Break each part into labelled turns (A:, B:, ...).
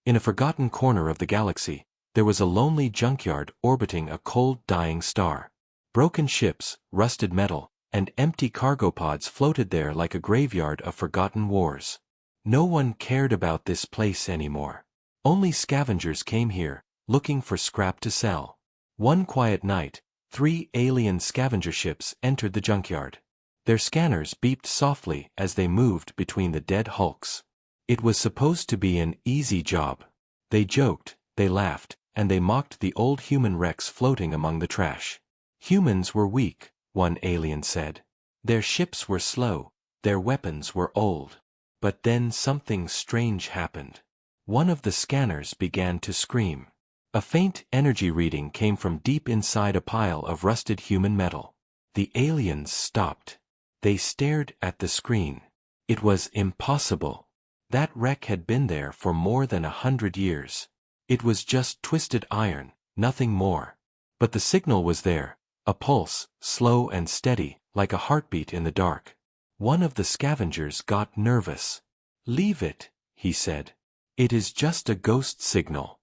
A: In a forgotten corner of the galaxy, there was a lonely junkyard orbiting a cold, dying star. Broken ships, rusted metal, and empty cargo pods floated there like a graveyard of forgotten wars. No one cared about this place anymore. Only scavengers came here, looking for scrap to sell. One quiet night, 3 alien scavenger ships entered the junkyard. Their scanners beeped softly as they moved between the dead hulks. It was supposed to be an easy job. They joked, they laughed, and they mocked the old human wrecks floating among the trash. Humans were weak, one alien said. Their ships were slow, their weapons were old. But then something strange happened. One of the scanners began to scream. A faint energy reading came from deep inside a pile of rusted human metal. The aliens stopped. They stared at the screen. It was impossible. That wreck had been there for more than 100 years. It was just twisted iron, nothing more. But the signal was there, a pulse, slow and steady, like a heartbeat in the dark. One of the scavengers got nervous. "Leave it," he said. "It is just a ghost signal."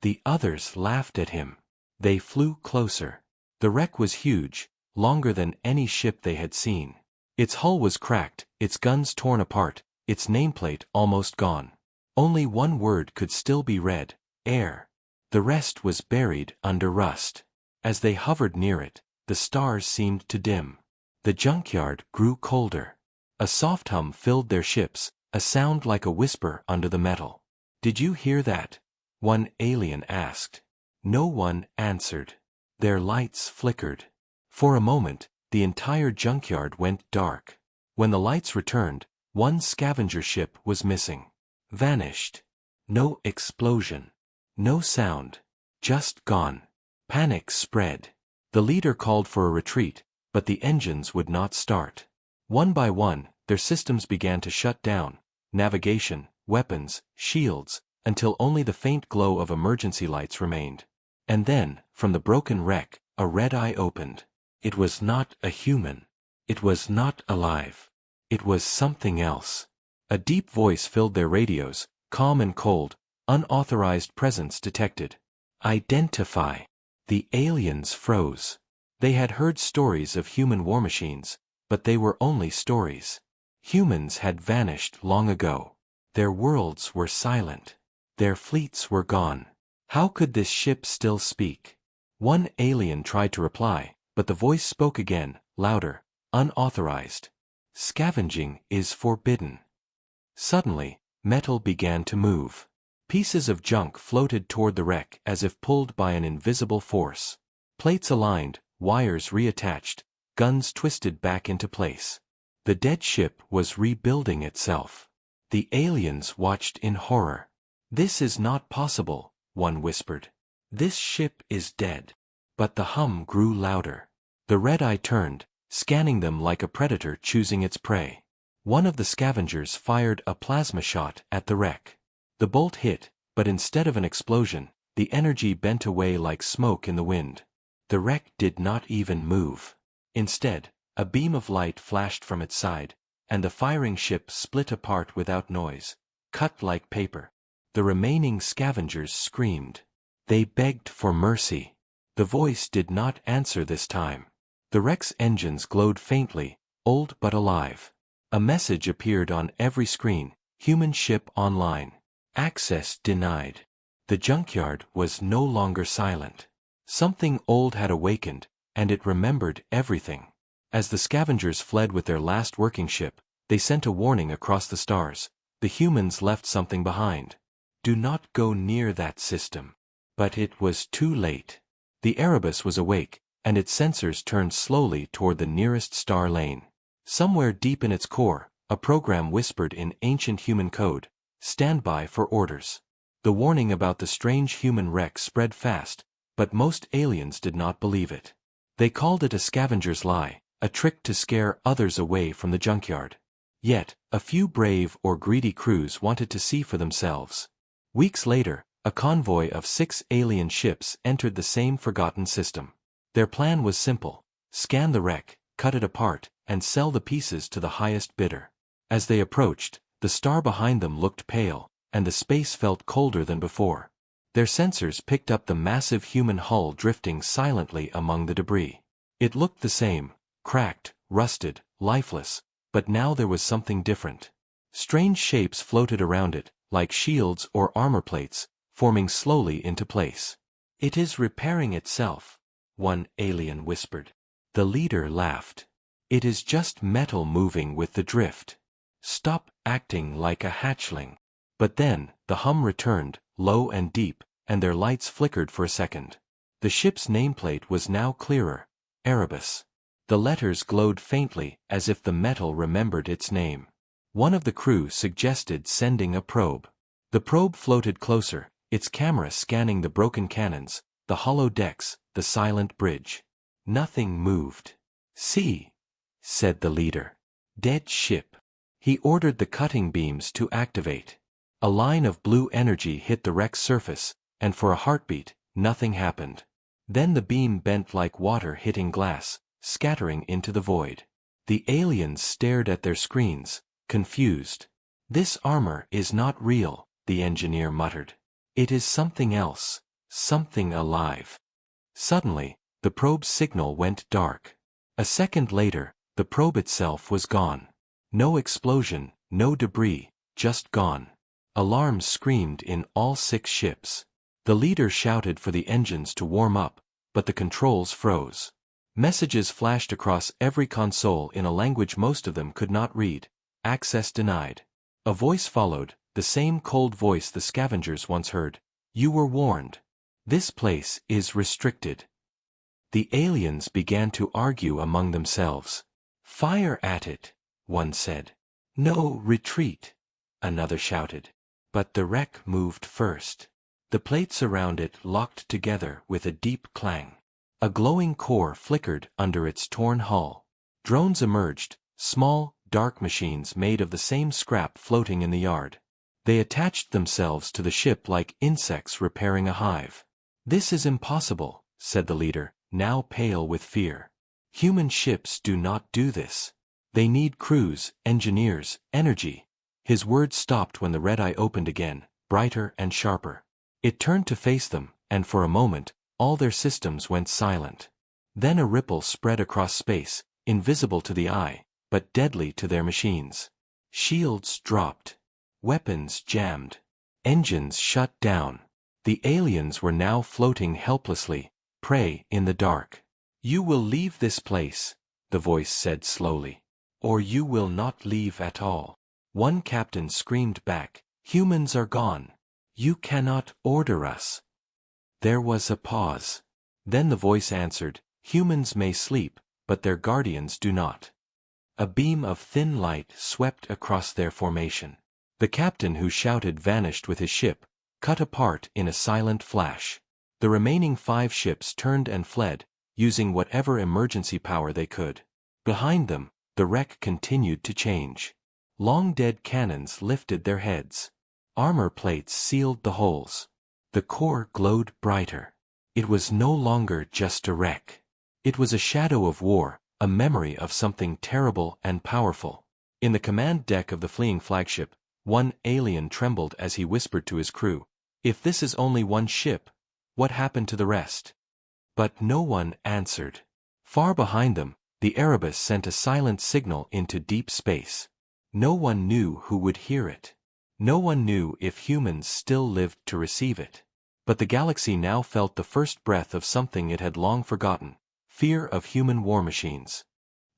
A: The others laughed at him. They flew closer. The wreck was huge, longer than any ship they had seen. Its hull was cracked, its guns torn apart, its nameplate almost gone. Only one word could still be read: air. The rest was buried under rust. As they hovered near it, the stars seemed to dim. The junkyard grew colder. A soft hum filled their ships, a sound like a whisper under the metal. "Did you hear that?" one alien asked. No one answered. Their lights flickered. For a moment, the entire junkyard went dark. When the lights returned, one scavenger ship was missing. Vanished. No explosion. No sound. Just gone. Panic spread. The leader called for a retreat, but the engines would not start. One by one, their systems began to shut down, navigation, weapons, shields, until only the faint glow of emergency lights remained. And then, from the broken wreck, a red eye opened. It was not a human. It was not alive. It was something else. A deep voice filled their radios, calm and cold, unauthorized presence detected. "Identify." The aliens froze. They had heard stories of human war machines, but they were only stories. Humans had vanished long ago. Their worlds were silent. Their fleets were gone. How could this ship still speak? One alien tried to reply, but the voice spoke again, louder, unauthorized. "Scavenging is forbidden." Suddenly, metal began to move. Pieces of junk floated toward the wreck as if pulled by an invisible force. Plates aligned, wires reattached, guns twisted back into place. The dead ship was rebuilding itself. The aliens watched in horror. "This is not possible," one whispered. "This ship is dead." But the hum grew louder. The red eye turned, scanning them like a predator choosing its prey. One of the scavengers fired a plasma shot at the wreck. The bolt hit, but instead of an explosion, the energy bent away like smoke in the wind. The wreck did not even move. Instead, a beam of light flashed from its side, and the firing ship split apart without noise, cut like paper. The remaining scavengers screamed. They begged for mercy. The voice did not answer this time. The wreck's engines glowed faintly, old but alive. A message appeared on every screen: human ship online. Access denied. The junkyard was no longer silent. Something old had awakened, and it remembered everything. As the scavengers fled with their last working ship, they sent a warning across the stars. The humans left something behind. "Do not go near that system." But it was too late. The Erebus was awake, and its sensors turned slowly toward the nearest star lane. Somewhere deep in its core, a program whispered in ancient human code, "Stand by for orders." The warning about the strange human wreck spread fast, but most aliens did not believe it. They called it a scavenger's lie, a trick to scare others away from the junkyard. Yet, a few brave or greedy crews wanted to see for themselves. Weeks later, a convoy of 6 alien ships entered the same forgotten system. Their plan was simple: scan the wreck, cut it apart, and sell the pieces to the highest bidder. As they approached, the star behind them looked pale, and the space felt colder than before. Their sensors picked up the massive human hull drifting silently among the debris. It looked the same, cracked, rusted, lifeless, but now there was something different. Strange shapes floated around it, like shields or armor plates, forming slowly into place. "It is repairing itself," one alien whispered. The leader laughed. "It is just metal moving with the drift. Stop acting like a hatchling." But then, the hum returned, low and deep, and their lights flickered for a second. The ship's nameplate was now clearer. Erebus. The letters glowed faintly, as if the metal remembered its name. One of the crew suggested sending a probe. The probe floated closer, its camera scanning the broken cannons, the hollow decks, the silent bridge. Nothing moved. "See," said the leader. "Dead ship." He ordered the cutting beams to activate. A line of blue energy hit the wreck's surface, and for a heartbeat, nothing happened. Then the beam bent like water hitting glass, scattering into the void. The aliens stared at their screens, confused. "This armor is not real," the engineer muttered. "It is something else, something alive." Suddenly, the probe's signal went dark. A second later, the probe itself was gone. No explosion, no debris, just gone. Alarms screamed in all 6 ships. The leader shouted for the engines to warm up, but the controls froze. Messages flashed across every console in a language most of them could not read. "Access denied." A voice followed, the same cold voice the scavengers once heard. "You were warned. This place is restricted." The aliens began to argue among themselves. "Fire at it," one said. "No, retreat," another shouted. But the wreck moved first. The plates around it locked together with a deep clang. A glowing core flickered under its torn hull. Drones emerged, small, dark machines made of the same scrap floating in the yard. They attached themselves to the ship like insects repairing a hive. "This is impossible," said the leader, now pale with fear. "Human ships do not do this. They need crews, engineers, energy." His words stopped when the red eye opened again, brighter and sharper. It turned to face them, and for a moment, all their systems went silent. Then a ripple spread across space, invisible to the eye, but deadly to their machines. Shields dropped. Weapons jammed. Engines shut down. The aliens were now floating helplessly, prey in the dark. "You will leave this place," the voice said slowly. "Or you will not leave at all." One captain screamed back, "Humans are gone. You cannot order us." There was a pause. Then the voice answered, "Humans may sleep, but their guardians do not." A beam of thin light swept across their formation. The captain who shouted vanished with his ship, cut apart in a silent flash. The remaining 5 ships turned and fled, using whatever emergency power they could. Behind them, the wreck continued to change. Long-dead cannons lifted their heads. Armor plates sealed the holes. The core glowed brighter. It was no longer just a wreck. It was a shadow of war, a memory of something terrible and powerful. In the command deck of the fleeing flagship, one alien trembled as he whispered to his crew, "If this is only one ship, what happened to the rest?" But no one answered. Far behind them, the Erebus sent a silent signal into deep space. No one knew who would hear it. No one knew if humans still lived to receive it. But the galaxy now felt the first breath of something it had long forgotten: fear of human war machines.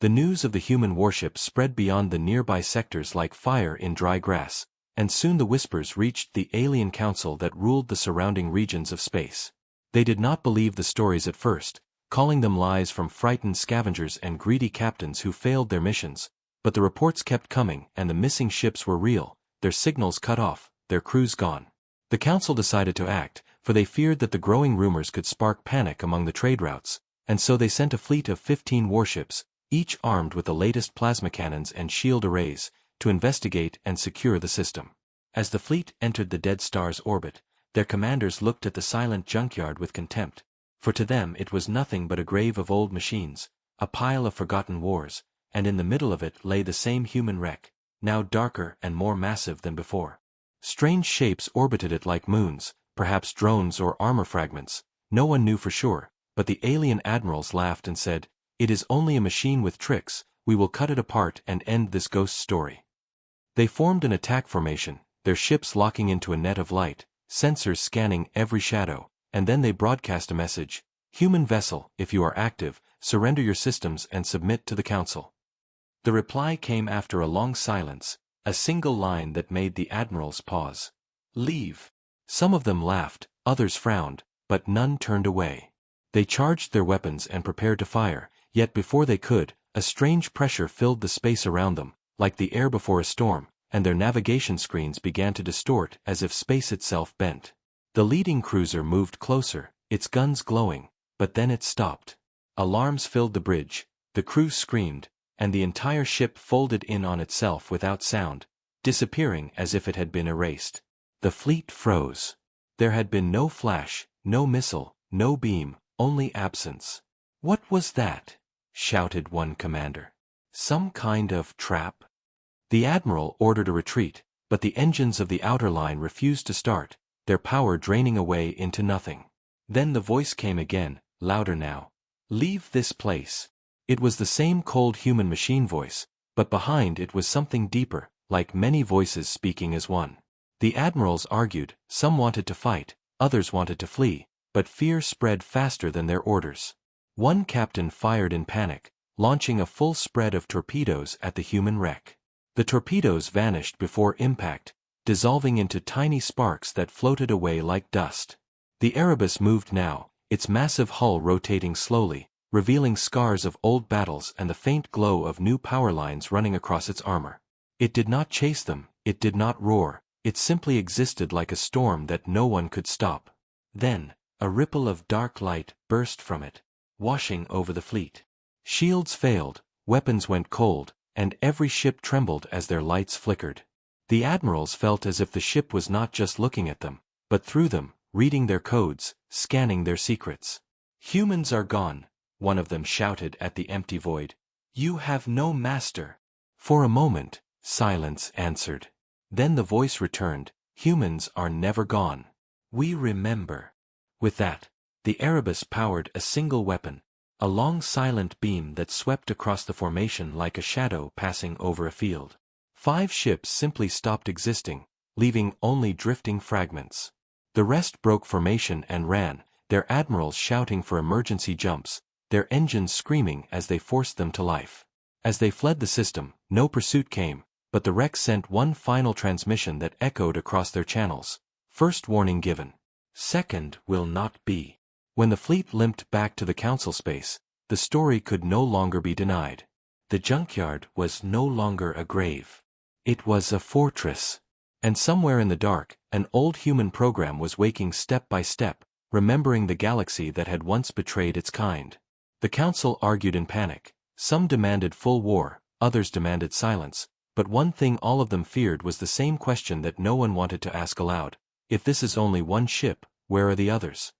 A: The news of the human warship spread beyond the nearby sectors like fire in dry grass, and soon the whispers reached the alien council that ruled the surrounding regions of space. They did not believe the stories at first, calling them lies from frightened scavengers and greedy captains who failed their missions, but the reports kept coming and the missing ships were real, their signals cut off, their crews gone. The council decided to act, for they feared that the growing rumors could spark panic among the trade routes, and so they sent a fleet of 15 warships, each armed with the latest plasma cannons and shield arrays, to investigate and secure the system. As the fleet entered the Dead Star's orbit, their commanders looked at the silent junkyard with contempt, for to them it was nothing but a grave of old machines, a pile of forgotten wars, and in the middle of it lay the same human wreck, now darker and more massive than before. Strange shapes orbited it like moons, perhaps drones or armor fragments. No one knew for sure, but the alien admirals laughed and said, "It is only a machine with tricks, we will cut it apart and end this ghost story." They formed an attack formation, their ships locking into a net of light, sensors scanning every shadow, and then they broadcast a message: "Human vessel, if you are active, surrender your systems and submit to the Council." The reply came after a long silence, a single line that made the admirals pause. "Leave." Some of them laughed, others frowned, but none turned away. They charged their weapons and prepared to fire, yet before they could, a strange pressure filled the space around them, like the air before a storm, and their navigation screens began to distort as if space itself bent. The leading cruiser moved closer, its guns glowing, but then it stopped. Alarms filled the bridge, the crew screamed, and the entire ship folded in on itself without sound, disappearing as if it had been erased. The fleet froze. There had been no flash, no missile, no beam, only absence. "What was that?" shouted one commander. "Some kind of trap?" The admiral ordered a retreat, but the engines of the outer line refused to start, their power draining away into nothing. Then the voice came again, louder now. "Leave this place." It was the same cold human machine voice, but behind it was something deeper, like many voices speaking as one. The admirals argued, some wanted to fight, others wanted to flee, but fear spread faster than their orders. One captain fired in panic, launching a full spread of torpedoes at the human wreck. The torpedoes vanished before impact, dissolving into tiny sparks that floated away like dust. The Erebus moved now, its massive hull rotating slowly, revealing scars of old battles and the faint glow of new power lines running across its armor. It did not chase them, it did not roar, it simply existed like a storm that no one could stop. Then, a ripple of dark light burst from it, washing over the fleet. Shields failed, weapons went cold, and every ship trembled as their lights flickered. The admirals felt as if the ship was not just looking at them, but through them, reading their codes, scanning their secrets. "Humans are gone," one of them shouted at the empty void. "You have no master." For a moment, silence answered. Then the voice returned, "Humans are never gone. We remember." With that, the Erebus powered a single weapon, a long silent beam that swept across the formation like a shadow passing over a field. 5 ships simply stopped existing, leaving only drifting fragments. The rest broke formation and ran, their admirals shouting for emergency jumps, their engines screaming as they forced them to life. As they fled the system, no pursuit came, but the wreck sent one final transmission that echoed across their channels. First warning given. Second will not be. When the fleet limped back to the council space, the story could no longer be denied. The junkyard was no longer a grave. It was a fortress. And somewhere in the dark, an old human program was waking step by step, remembering the galaxy that had once betrayed its kind. The council argued in panic. Some demanded full war, others demanded silence, but one thing all of them feared was the same question that no one wanted to ask aloud. If this is only one ship, where are the others?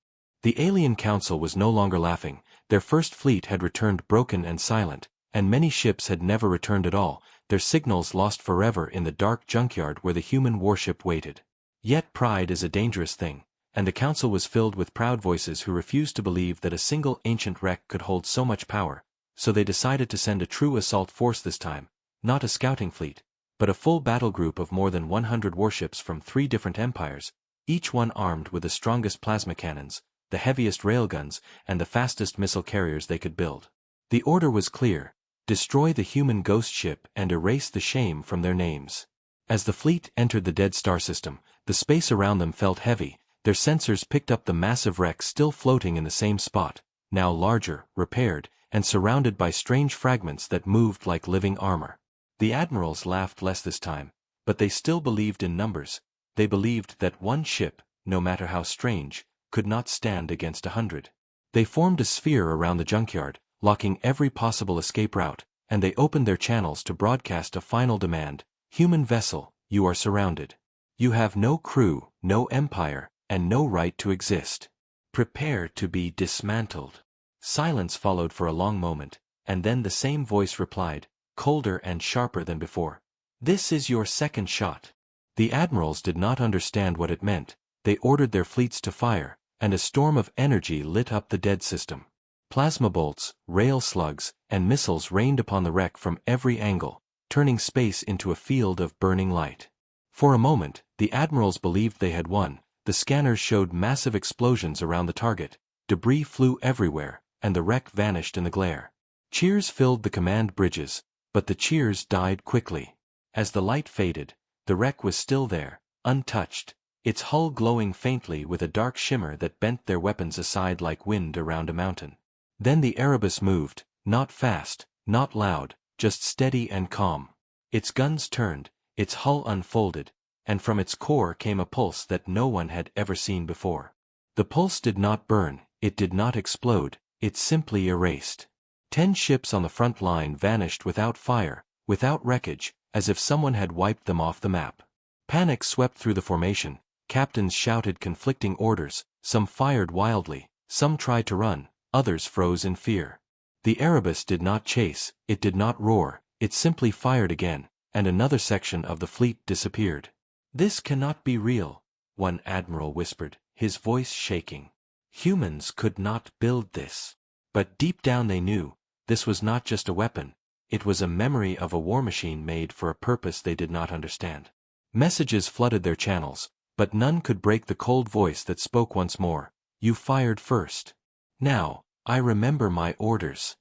A: The alien council was no longer laughing. Their first fleet had returned broken and silent, and many ships had never returned at all, their signals lost forever in the dark junkyard where the human warship waited. Yet pride is a dangerous thing, and the council was filled with proud voices who refused to believe that a single ancient wreck could hold so much power, so they decided to send a true assault force this time, not a scouting fleet, but a full battle group of more than 100 warships from 3 different empires, each one armed with the strongest plasma cannons, the heaviest railguns, and the fastest missile carriers they could build. The order was clear: destroy the human ghost ship and erase the shame from their names. As the fleet entered the dead star system, the space around them felt heavy. Their sensors picked up the massive wreck still floating in the same spot, now larger, repaired, and surrounded by strange fragments that moved like living armor. The admirals laughed less this time, but they still believed in numbers. They believed that one ship, no matter how strange, could not stand against 100. They formed a sphere around the junkyard, locking every possible escape route, and they opened their channels to broadcast a final demand: human vessel, you are surrounded. You have no crew, no empire, and no right to exist. Prepare to be dismantled. Silence followed for a long moment, and then the same voice replied, colder and sharper than before. This is your second shot. The admirals did not understand what it meant. They ordered their fleets to fire, and a storm of energy lit up the dead system. Plasma bolts, rail slugs, and missiles rained upon the wreck from every angle, turning space into a field of burning light. For a moment, the admirals believed they had won. The scanners showed massive explosions around the target, debris flew everywhere, and the wreck vanished in the glare. Cheers filled the command bridges, but the cheers died quickly. As the light faded, the wreck was still there, untouched, its hull glowing faintly with a dark shimmer that bent their weapons aside like wind around a mountain. Then the Erebus moved, not fast, not loud, just steady and calm. Its guns turned, its hull unfolded, and from its core came a pulse that no one had ever seen before. The pulse did not burn, it did not explode, it simply erased. 10 ships on the front line vanished without fire, without wreckage, as if someone had wiped them off the map. Panic swept through the formation, captains shouted conflicting orders, some fired wildly, some tried to run, others froze in fear. The Erebus did not chase, it did not roar, it simply fired again, and another section of the fleet disappeared. "This cannot be real," one admiral whispered, his voice shaking. "Humans could not build this." But deep down they knew, this was not just a weapon, it was a memory of a war machine made for a purpose they did not understand. Messages flooded their channels, but none could break the cold voice that spoke once more. "You fired first. Now, I remember my orders."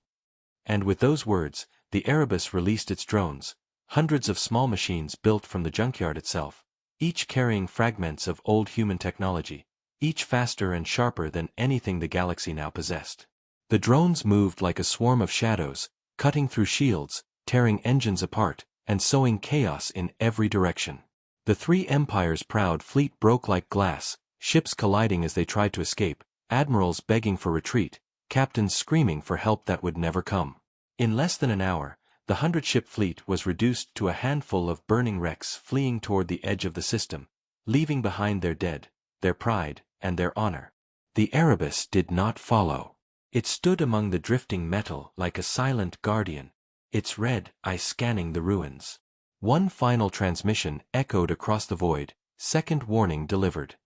A: And with those words, the Erebus released its drones, hundreds of small machines built from the junkyard itself, each carrying fragments of old human technology, each faster and sharper than anything the galaxy now possessed. The drones moved like a swarm of shadows, cutting through shields, tearing engines apart, and sowing chaos in every direction. The three empires' proud fleet broke like glass, ships colliding as they tried to escape, admirals begging for retreat, captains screaming for help that would never come. In less than an hour, the 100-ship fleet was reduced to a handful of burning wrecks fleeing toward the edge of the system, leaving behind their dead, their pride, and their honor. The Erebus did not follow. It stood among the drifting metal like a silent guardian, its red eye scanning the ruins. One final transmission echoed across the void, second warning delivered.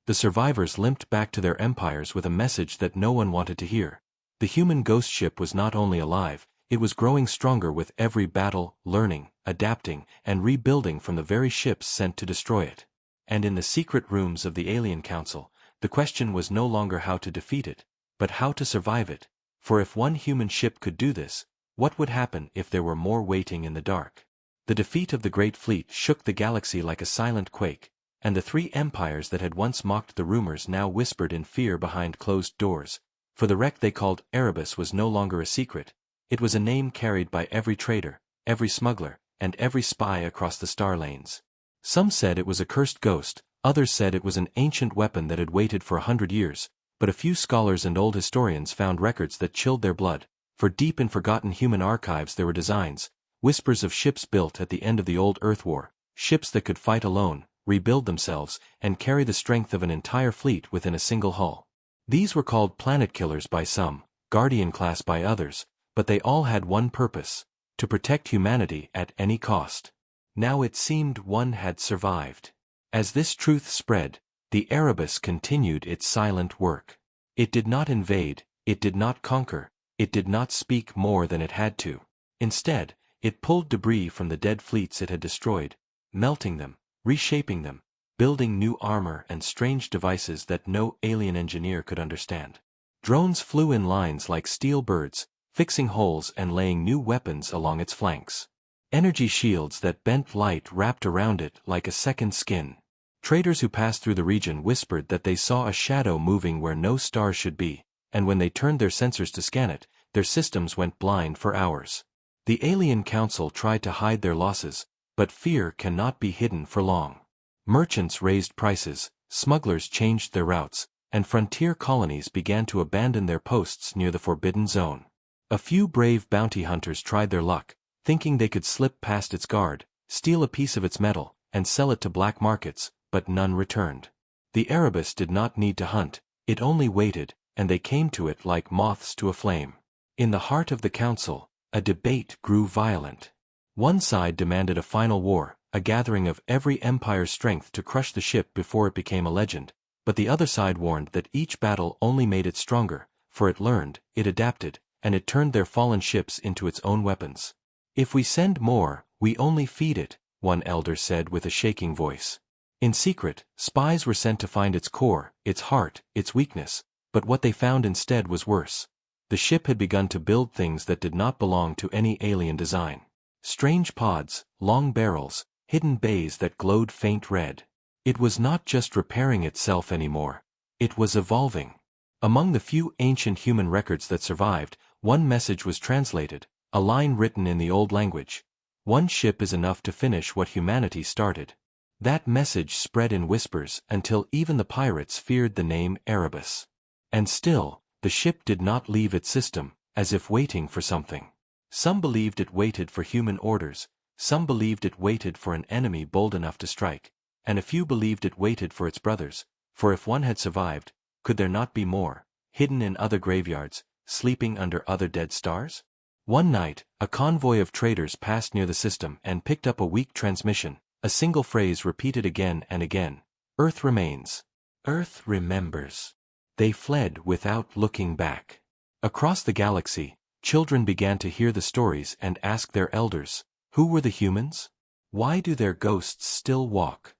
A: The survivors limped back to their empires with a message that no one wanted to hear. The human ghost ship was not only alive, it was growing stronger with every battle, learning, adapting, and rebuilding from the very ships sent to destroy it. And in the secret rooms of the Alien Council, the question was no longer how to defeat it, but how to survive it. For if one human ship could do this, what would happen if there were more waiting in the dark? The defeat of the Great Fleet shook the galaxy like a silent quake, and the three empires that had once mocked the rumors now whispered in fear behind closed doors, for the wreck they called Erebus was no longer a secret. It was a name carried by every trader, every smuggler, and every spy across the star lanes. Some said it was a cursed ghost, others said it was an ancient weapon that had waited for 100 years, but a few scholars and old historians found records that chilled their blood, for deep in forgotten human archives there were designs, whispers of ships built at the end of the old Earth War, ships that could fight alone, rebuild themselves, and carry the strength of an entire fleet within a single hull. These were called planet killers by some, guardian class by others, but they all had one purpose: to protect humanity at any cost. Now it seemed one had survived. As this truth spread, the Erebus continued its silent work. It did not invade, it did not conquer, it did not speak more than it had to. Instead, it pulled debris from the dead fleets it had destroyed, melting them, reshaping them, building new armor and strange devices that no alien engineer could understand. Drones flew in lines like steel birds, fixing holes and laying new weapons along its flanks. Energy shields that bent light wrapped around it like a second skin. Traders who passed through the region whispered that they saw a shadow moving where no stars should be, and when they turned their sensors to scan it, their systems went blind for hours. The Alien Council tried to hide their losses, but fear cannot be hidden for long. Merchants raised prices, smugglers changed their routes, and frontier colonies began to abandon their posts near the Forbidden Zone. A few brave bounty hunters tried their luck, thinking they could slip past its guard, steal a piece of its metal, and sell it to black markets, but none returned. The Erebus did not need to hunt, it only waited, and they came to it like moths to a flame. In the heart of the council, a debate grew violent. One side demanded a final war, a gathering of every empire's strength to crush the ship before it became a legend, but the other side warned that each battle only made it stronger, for it learned, it adapted, and it turned their fallen ships into its own weapons. "If we send more, we only feed it," one elder said with a shaking voice. In secret, spies were sent to find its core, its heart, its weakness, but what they found instead was worse. The ship had begun to build things that did not belong to any alien design. Strange pods, long barrels, hidden bays that glowed faint red. It was not just repairing itself anymore. It was evolving. Among the few ancient human records that survived, one message was translated, a line written in the old language. "One ship is enough to finish what humanity started." That message spread in whispers until even the pirates feared the name Erebus. And still, the ship did not leave its system, as if waiting for something. Some believed it waited for human orders, some believed it waited for an enemy bold enough to strike, and a few believed it waited for its brothers, for if one had survived, could there not be more, hidden in other graveyards, sleeping under other dead stars? One night, a convoy of traders passed near the system and picked up a weak transmission, a single phrase repeated again and again: "Earth remains. Earth remembers." They fled without looking back. Across the galaxy, children began to hear the stories and ask their elders, who were the humans? Why do their ghosts still walk?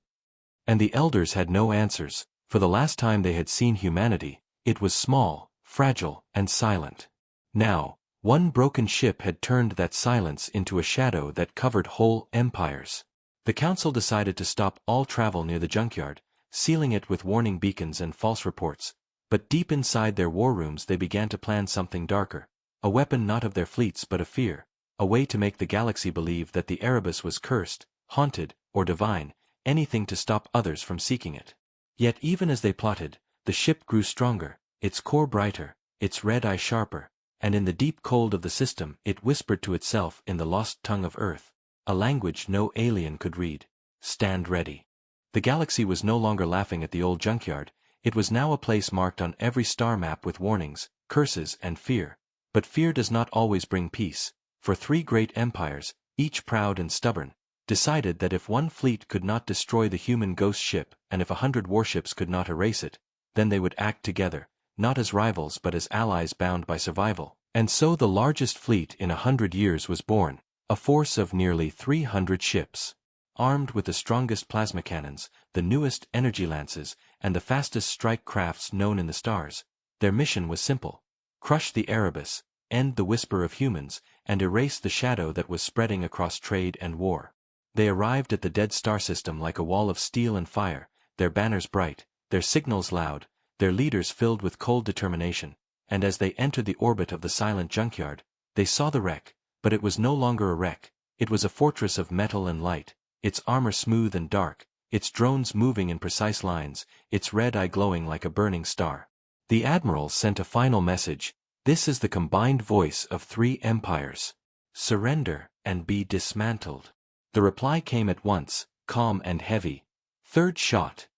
A: And the elders had no answers, for the last time they had seen humanity, it was small, fragile, and silent. Now, one broken ship had turned that silence into a shadow that covered whole empires. The council decided to stop all travel near the junkyard, sealing it with warning beacons and false reports. But deep inside their war rooms they began to plan something darker, a weapon not of their fleets but of fear, a way to make the galaxy believe that the Erebus was cursed, haunted, or divine, anything to stop others from seeking it. Yet even as they plotted, the ship grew stronger, its core brighter, its red eye sharper, and in the deep cold of the system it whispered to itself in the lost tongue of Earth, a language no alien could read: "Stand ready." The galaxy was no longer laughing at the old junkyard. It was now a place marked on every star map with warnings, curses, and fear. But fear does not always bring peace, for three great empires, each proud and stubborn, decided that if one fleet could not destroy the human ghost ship and if 100 warships could not erase it, then they would act together, not as rivals but as allies bound by survival. And so the largest fleet in 100 years was born, a force of nearly 300 ships. Armed with the strongest plasma cannons, the newest energy lances, and the fastest strike crafts known in the stars, their mission was simple: crush the Erebus, end the whisper of humans, and erase the shadow that was spreading across trade and war. They arrived at the dead star system like a wall of steel and fire, their banners bright, their signals loud, their leaders filled with cold determination, and as they entered the orbit of the silent junkyard, they saw the wreck, but it was no longer a wreck, it was a fortress of metal and light, its armor smooth and dark, its drones moving in precise lines, its red eye glowing like a burning star. The admiral sent a final message: "This is the combined voice of 3 empires. Surrender and be dismantled." The reply came at once, calm and heavy: "Third shot."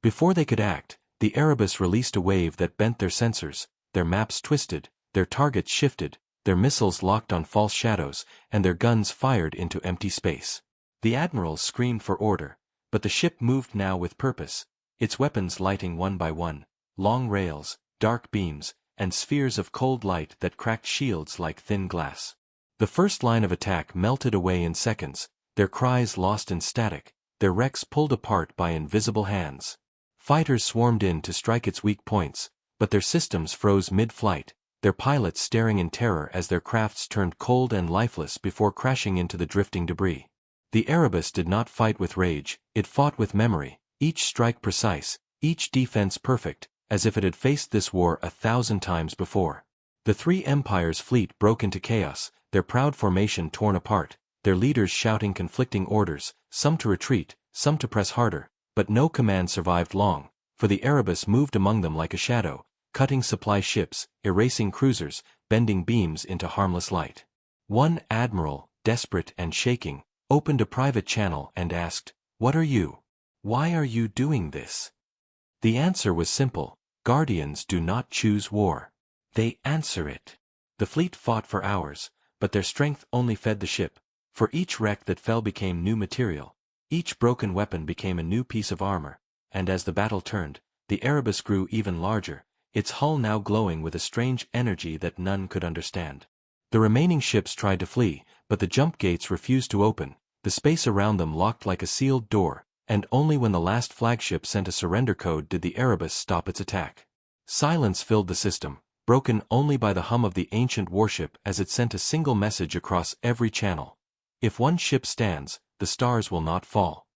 A: Before they could act, the Erebus released a wave that bent their sensors, their maps twisted, their targets shifted, their missiles locked on false shadows, and their guns fired into empty space. The admirals screamed for order, but the ship moved now with purpose, its weapons lighting one by one, long rails, dark beams, and spheres of cold light that cracked shields like thin glass. The first line of attack melted away in seconds, their cries lost in static, their wrecks pulled apart by invisible hands. Fighters swarmed in to strike its weak points, but their systems froze mid-flight, their pilots staring in terror as their crafts turned cold and lifeless before crashing into the drifting debris. The Erebus did not fight with rage, it fought with memory, each strike precise, each defense perfect, as if it had faced this war 1,000 times before. The 3 empires' fleet broke into chaos, their proud formation torn apart, their leaders shouting conflicting orders, some to retreat, some to press harder, but no command survived long, for the Erebus moved among them like a shadow, cutting supply ships, erasing cruisers, bending beams into harmless light. One admiral, desperate and shaking, opened a private channel and asked, "What are you? Why are you doing this?" The answer was simple: Guardians do not choose war. They answer it. The fleet fought for hours, but their strength only fed the ship, for each wreck that fell became new material, Each broken weapon became a new piece of armor, and as the battle turned, the Erebus grew even larger, its hull now glowing with a strange energy that none could understand. The remaining ships tried to flee, but the jump gates refused to open, the space around them locked like a sealed door, and only when the last flagship sent a surrender code did the Erebus stop its attack. Silence filled the system, broken only by the hum of the ancient warship as it sent a single message across every channel. If one ship stands, the stars will not fall.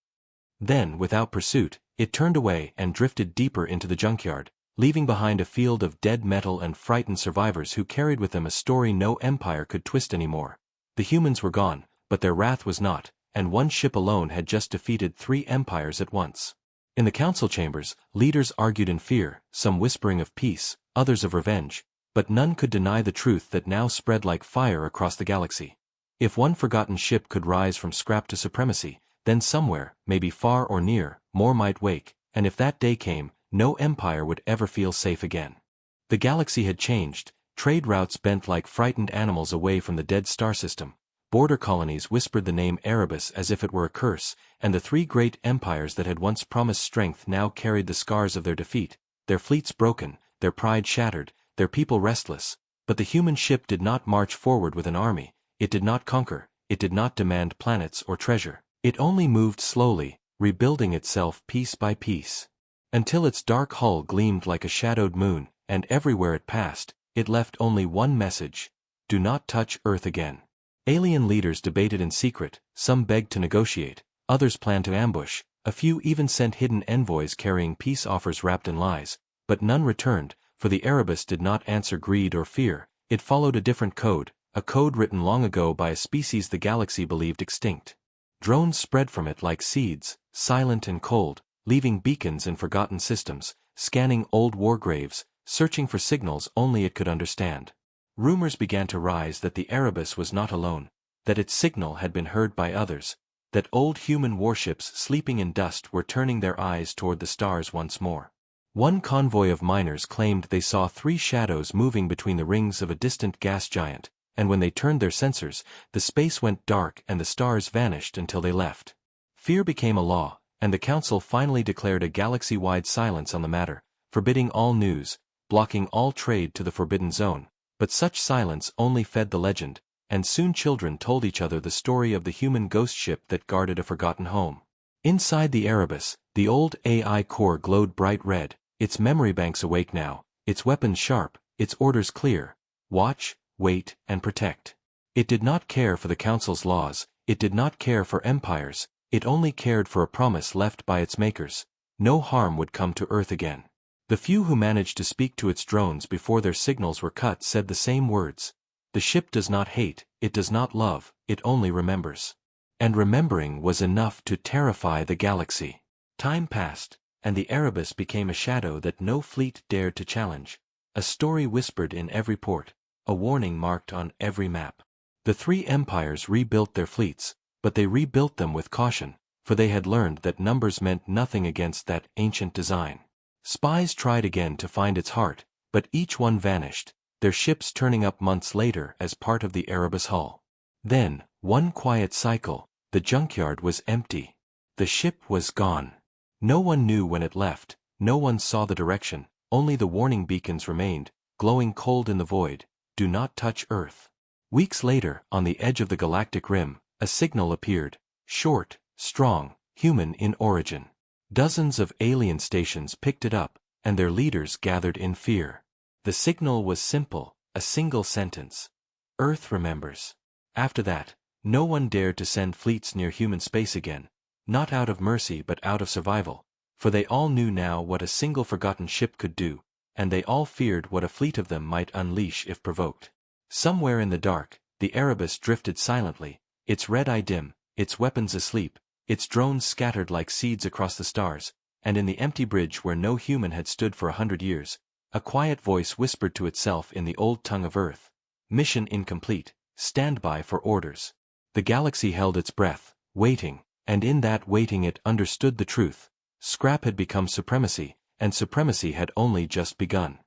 A: Then, without pursuit, it turned away and drifted deeper into the junkyard, leaving behind a field of dead metal and frightened survivors who carried with them a story no empire could twist anymore. The humans were gone, but their wrath was not, and one ship alone had just defeated 3 empires at once. In the council chambers, leaders argued in fear, some whispering of peace, others of revenge, but none could deny the truth that now spread like fire across the galaxy. If one forgotten ship could rise from scrap to supremacy, then somewhere, maybe far or near, more might wake, and if that day came, no empire would ever feel safe again. The galaxy had changed, trade routes bent like frightened animals away from the dead star system, border colonies whispered the name Erebus as if it were a curse, and the 3 great empires that had once promised strength now carried the scars of their defeat, their fleets broken, their pride shattered, their people restless. But the human ship did not march forward with an army, it did not conquer, it did not demand planets or treasure. It only moved slowly, rebuilding itself piece by piece. Until its dark hull gleamed like a shadowed moon, and everywhere it passed, it left only one message: do not touch Earth again. Alien leaders debated in secret, some begged to negotiate, others planned to ambush, a few even sent hidden envoys carrying peace offers wrapped in lies, but none returned, for the Erebus did not answer greed or fear, it followed a different code, a code written long ago by a species the galaxy believed extinct. Drones spread from it like seeds, silent and cold, leaving beacons in forgotten systems, scanning old war graves, searching for signals only it could understand. Rumors began to rise that the Erebus was not alone, that its signal had been heard by others, that old human warships sleeping in dust were turning their eyes toward the stars once more. One convoy of miners claimed they saw 3 shadows moving between the rings of a distant gas giant, and when they turned their sensors, the space went dark and the stars vanished until they left. Fear became a law, and the council finally declared a galaxy-wide silence on the matter, forbidding all news, blocking all trade to the forbidden zone. But such silence only fed the legend, and soon children told each other the story of the human ghost ship that guarded a forgotten home. Inside the Erebus, the old AI core glowed bright red, its memory banks awake now, its weapons sharp, its orders clear: watch, wait, and protect. It did not care for the council's laws, it did not care for empires, it only cared for a promise left by its makers: no harm would come to Earth again. The few who managed to speak to its drones before their signals were cut said the same words: the ship does not hate, it does not love, it only remembers. And remembering was enough to terrify the galaxy. Time passed, and the Erebus became a shadow that no fleet dared to challenge, a story whispered in every port, a warning marked on every map. The 3 empires rebuilt their fleets, but they rebuilt them with caution, for they had learned that numbers meant nothing against that ancient design. Spies tried again to find its heart, but each one vanished, their ships turning up months later as part of the Erebus hull. Then, one quiet cycle, the junkyard was empty. The ship was gone. No one knew when it left, no one saw the direction, only the warning beacons remained, glowing cold in the void: do not touch Earth. Weeks later, on the edge of the galactic rim, a signal appeared, short, strong, human in origin. Dozens of alien stations picked it up, and their leaders gathered in fear. The signal was simple, a single sentence: Earth remembers. After that, no one dared to send fleets near human space again, not out of mercy but out of survival, for they all knew now what a single forgotten ship could do, and they all feared what a fleet of them might unleash if provoked. Somewhere in the dark, the Erebus drifted silently, its red eye dim, its weapons asleep, its drones scattered like seeds across the stars, and in the empty bridge where no human had stood for 100 years, a quiet voice whispered to itself in the old tongue of Earth: mission incomplete, stand by for orders. The galaxy held its breath, waiting, and in that waiting it understood the truth: scrap had become supremacy, and supremacy had only just begun.